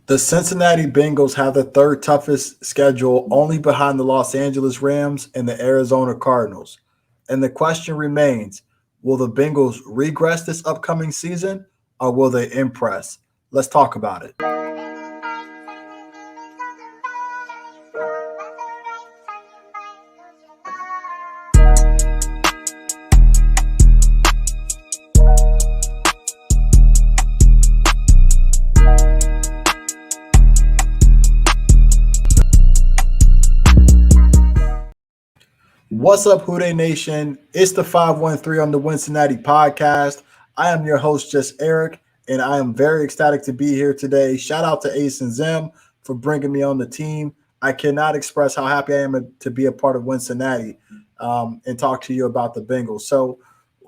The Cincinnati Bengals have the third toughest schedule, only behind the Los Angeles Rams and the Arizona Cardinals. And the question remains, will the Bengals regress this upcoming season or will they impress? Let's talk about it. What's up, Houday Nation? It's the 513 on the Wincinnati podcast. I am your host, Just Eric, and I am very ecstatic to be here today. Shout out to Ace and Zim for bringing me on the team. I cannot express how happy I am to be a part of Wincinnati and talk to you about the Bengals. So,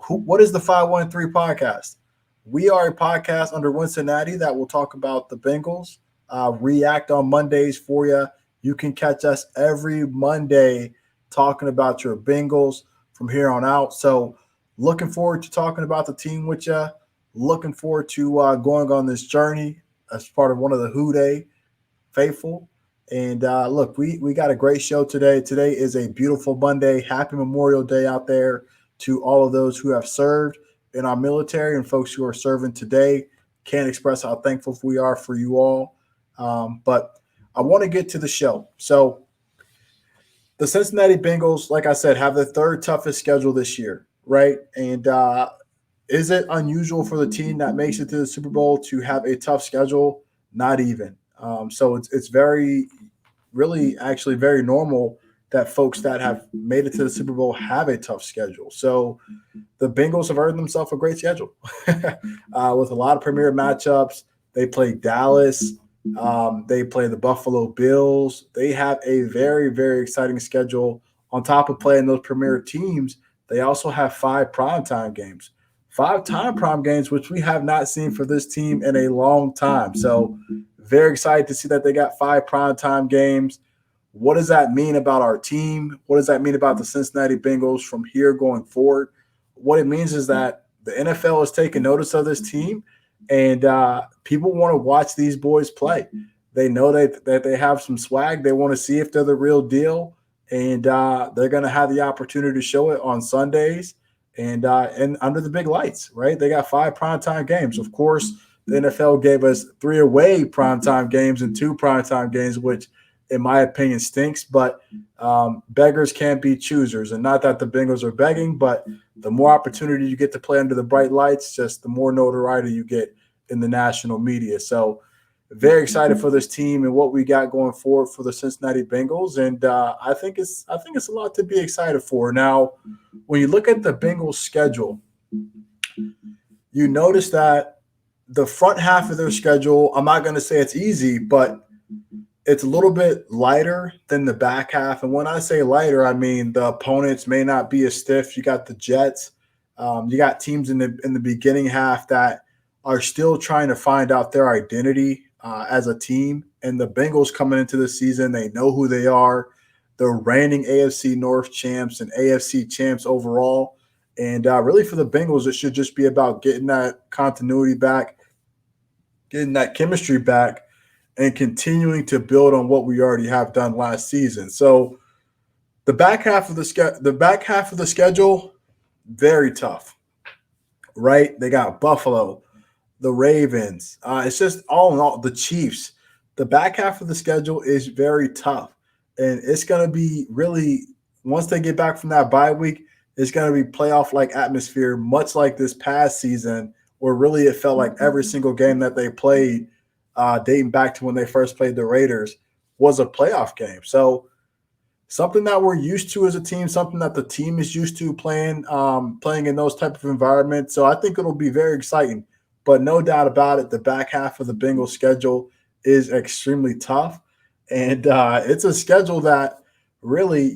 what is the 513 podcast? We are a podcast under Wincinnati that will talk about the Bengals, react on Mondays for you. You can catch us every Monday talking about your Bengals from here on out. So looking forward to talking about the team with you. Looking forward to going on this journey as part of one of the Houday faithful. And look, we got a great show today. Today is a beautiful Monday. Happy Memorial Day out there to all of those who have served in our military and folks who are serving today. Can't express how thankful we are for you all. But I want to get to the show. So the Cincinnati Bengals, like I said, have the third toughest schedule this year, right? And is it unusual for the team that makes it to the Super Bowl to have a tough schedule? Not even. So it's very, really, actually very normal that folks that have made it to the Super Bowl have a tough schedule. So the Bengals have earned themselves a great schedule with a lot of premier matchups. They play Dallas. They play the Buffalo Bills. They have a very, very exciting schedule. On top of playing those premier teams, they also have 5 primetime games. 5 time prime games, which we have not seen for this team in a long time. So very excited to see that they got 5 primetime games. What does that mean about our team? What does that mean about the Cincinnati Bengals from here going forward? What it means is that the NFL is taking notice of this team, and people want to watch these boys play. They know that they have some swag. They want to see if they're the real deal, and they're going to have the opportunity to show it on Sundays and under the big lights, right? They got 5 primetime games. Of course, the NFL gave us 3 away primetime games and 2 primetime games, which in my opinion stinks, but beggars can't be choosers. And not that the Bengals are begging, but the more opportunity you get to play under the bright lights, just the more notoriety you get in the national media. So very excited for this team and what we got going forward for the Cincinnati Bengals. And I think it's a lot to be excited for. Now, when you look at the Bengals schedule, you notice that the front half of their schedule, I'm not going to say it's easy, but it's a little bit lighter than the back half. And when I say lighter, I mean the opponents may not be as stiff. You got the Jets. You got teams in the beginning half that are still trying to find out their identity as a team. And the Bengals coming into the season, they know who they are. They're reigning AFC North champs and AFC champs overall. And really for the Bengals, it should just be about getting that continuity back, getting that chemistry back, and continuing to build on what we already have done last season. So the back half of the schedule, very tough, right? They got Buffalo, the Ravens. It's just all in all the Chiefs. The back half of the schedule is very tough, and it's going to be really once they get back from that bye week, it's going to be playoff-like atmosphere, much like this past season, where really it felt like every single game that they played, dating back to when they first played the Raiders, was a playoff game. So something that we're used to as a team, something that the team is used to playing in those type of environments. So I think it'll be very exciting. But no doubt about it, the back half of the Bengals schedule is extremely tough. And it's a schedule that really,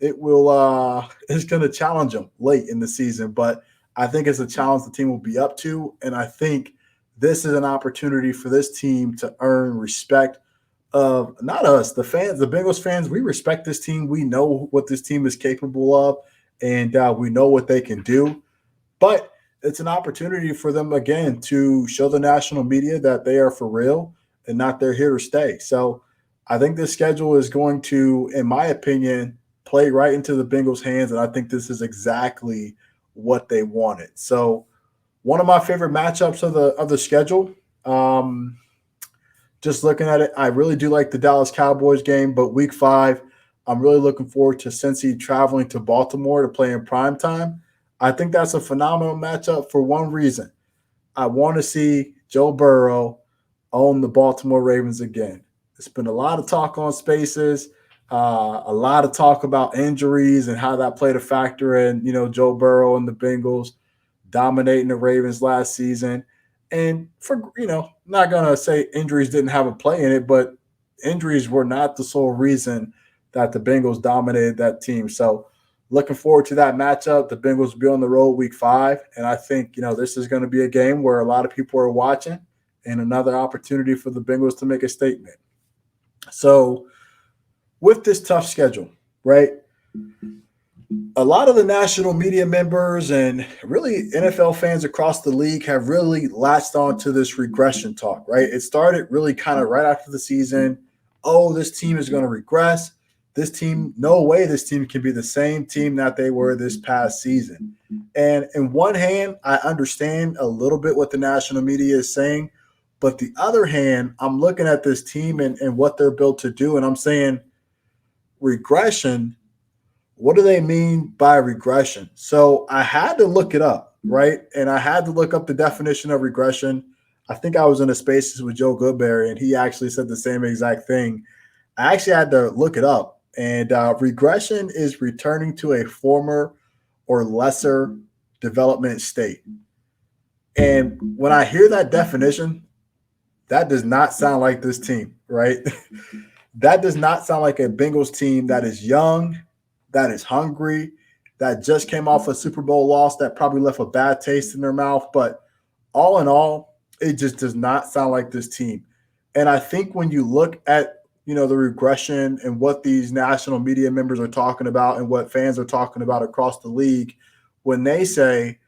it will is going to challenge them late in the season. But I think it's a challenge the team will be up to. And I think this is an opportunity for this team to earn respect of not us, the fans, the Bengals fans. We respect this team. We know what this team is capable of, and we know what they can do. But it's an opportunity for them, again, to show the national media that they are for real and not they're here to stay. So I think this schedule is going to, in my opinion, play right into the Bengals' hands, and I think this is exactly what they wanted. So one of my favorite matchups of the schedule. Just looking at it, I really do like the Dallas Cowboys game, but week 5, I'm really looking forward to Cincy traveling to Baltimore to play in prime time. I think that's a phenomenal matchup for one reason. I want to see Joe Burrow own the Baltimore Ravens again. There's been a lot of talk on Spaces, a lot of talk about injuries and how that played a factor in, Joe Burrow and the Bengals dominating the Ravens last season. And for, not going to say injuries didn't have a play in it, but injuries were not the sole reason that the Bengals dominated that team. So looking forward to that matchup. The Bengals will be on the road week 5. And I think, this is going to be a game where a lot of people are watching and another opportunity for the Bengals to make a statement. So with this tough schedule, right, a lot of the national media members and really NFL fans across the league have really latched on to this regression talk, right? It started really kind of right after the season. Oh, this team is going to regress. This team, no way this team can be the same team that they were this past season. And in one hand, I understand a little bit what the national media is saying. But the other hand, I'm looking at this team and what they're built to do, and I'm saying regression. What do they mean by regression? So I had to look it up, right? And I had to look up the definition of regression. I think I was in a Spaces with Joe Goodberry, and he actually said the same exact thing. I actually had to look it up. And regression is returning to a former or lesser development state. And when I hear that definition, that does not sound like this team, right? That does not sound like a Bengals team that is young, that is hungry, that just came off a Super Bowl loss that probably left a bad taste in their mouth. But all in all, it just does not sound like this team. And I think when you look at, the regression and what these national media members are talking about and what fans are talking about across the league, when they say,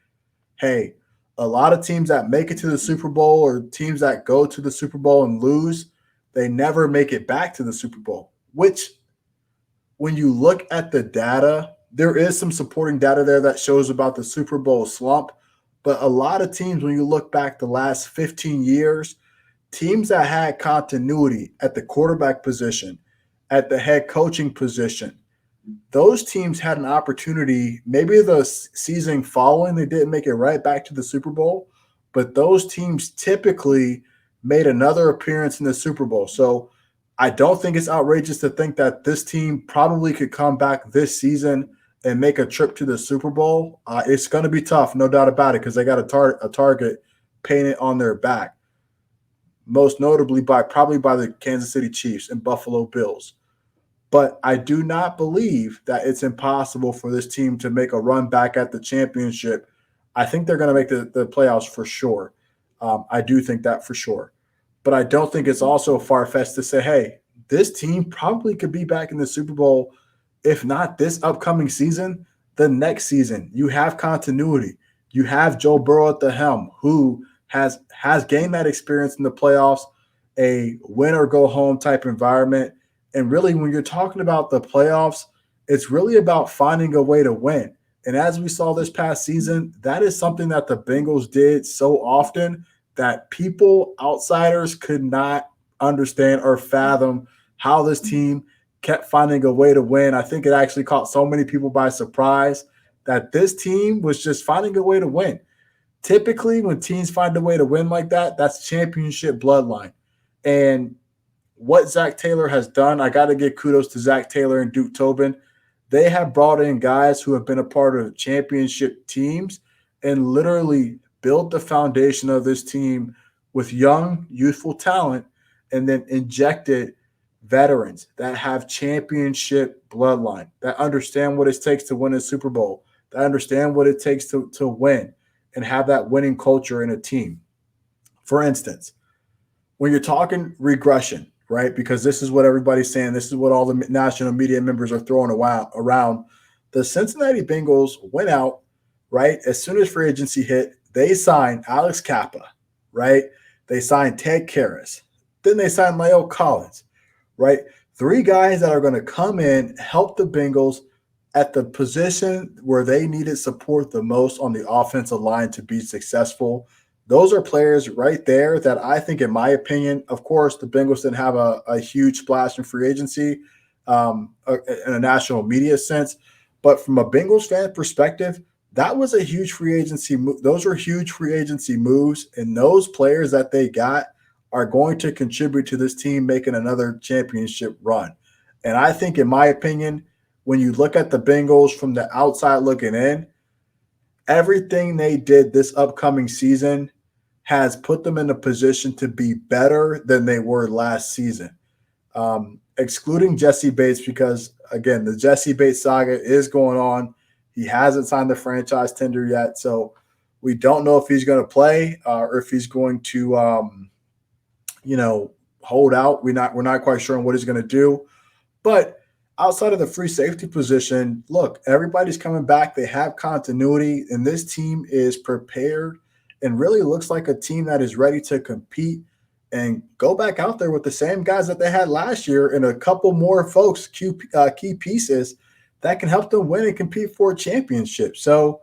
hey, a lot of teams that make it to the Super Bowl or teams that go to the Super Bowl and lose, they never make it back to the Super Bowl, which when you look at the data, there is some supporting data there that shows about the Super Bowl slump. But a lot of teams, when you look back the last 15 years, teams that had continuity at the quarterback position, at the head coaching position, those teams had an opportunity. Maybe the season following, they didn't make it right back to the Super Bowl, but those teams typically made another appearance in the Super Bowl. So I don't think it's outrageous to think that this team probably could come back this season and make a trip to the Super Bowl. It's going to be tough, no doubt about it, because they got a target painted on their back, most notably probably by the Kansas City Chiefs and Buffalo Bills. But I do not believe that it's impossible for this team to make a run back at the championship. I think they're going to make the playoffs for sure. I do think that for sure. But I don't think it's also far-fetched to say, hey, this team probably could be back in the Super Bowl, if not this upcoming season, the next season. You have continuity. You have Joe Burrow at the helm, who has gained that experience in the playoffs, a win-or-go-home type environment. And really, when you're talking about the playoffs, it's really about finding a way to win. And as we saw this past season, that is something that the Bengals did so often that people, outsiders, could not understand or fathom how this team kept finding a way to win. I think it actually caught so many people by surprise that this team was just finding a way to win. Typically, when teams find a way to win like that, that's championship bloodline. And what Zach Taylor has done, I got to give kudos to Zach Taylor and Duke Tobin. They have brought in guys who have been a part of championship teams and literally built the foundation of this team with young, youthful talent, and then injected veterans that have championship bloodline, that understand what it takes to win a Super Bowl, that understand what it takes to win and have that winning culture in a team. For instance, when you're talking regression, right? Because this is what everybody's saying. This is what all the national media members are throwing around. The Cincinnati Bengals went out, right? As soon as free agency hit, they signed Alex Kappa, right? They signed Ted Karras. Then they signed La'el Collins, right? Three guys that are going to come in, help the Bengals at the position where they needed support the most on the offensive line to be successful. Those are players right there that I think, in my opinion, of course, the Bengals didn't have a huge splash in free agency in a national media sense. But from a Bengals fan perspective, that was a huge free agency move. Those were huge free agency moves. And those players that they got are going to contribute to this team making another championship run. And I think, in my opinion, when you look at the Bengals from the outside looking in, everything they did this upcoming season has put them in a position to be better than they were last season. Excluding Jesse Bates, because, again, the Jesse Bates saga is going on. He hasn't signed the franchise tender yet, so we don't know if he's going to play or if he's going to, hold out. We're not quite sure on what he's going to do. But outside of the free safety position, look, everybody's coming back. They have continuity, and this team is prepared and really looks like a team that is ready to compete and go back out there with the same guys that they had last year and a couple more folks, key pieces that can help them win and compete for a championship. So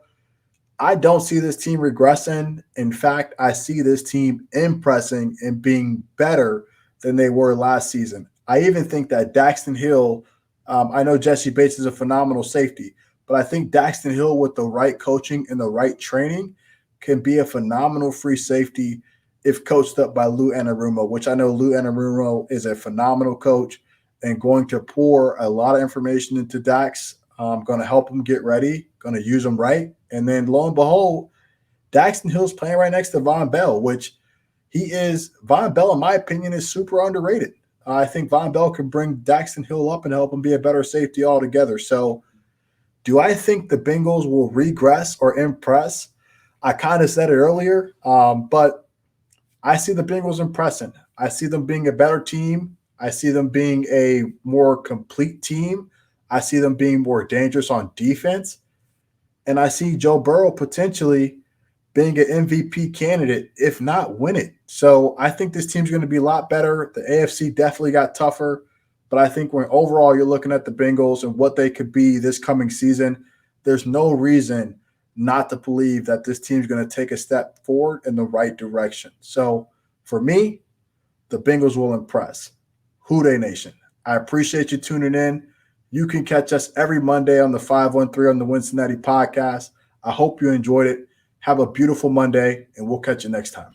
I don't see this team regressing. In fact, I see this team impressing and being better than they were last season. I even think that Daxton Hill, I know Jesse Bates is a phenomenal safety, but I think Daxton Hill, with the right coaching and the right training, can be a phenomenal free safety if coached up by Lou Anarumo, which I know Lou Anarumo is a phenomenal coach and going to pour a lot of information into Dax, going to help him get ready, going to use him right. And then lo and behold, Daxton Hill's playing right next to Von Bell, which Von Bell, in my opinion, is super underrated. I think Von Bell can bring Daxton Hill up and help him be a better safety altogether. So do I think the Bengals will regress or impress? I kind of said it earlier, but I see the Bengals impressing. I see them being a better team. I see them being a more complete team. I see them being more dangerous on defense. And I see Joe Burrow potentially being an MVP candidate, if not win it. So I think this team's going to be a lot better. The AFC definitely got tougher. But I think when overall you're looking at the Bengals and what they could be this coming season, there's no reason not to believe that this team's going to take a step forward in the right direction. So for me, the Bengals will impress. Who Dey Nation, I appreciate you tuning in. You can catch us every Monday on the 513 on the Wincinnati podcast. I hope you enjoyed it. Have a beautiful Monday, and we'll catch you next time.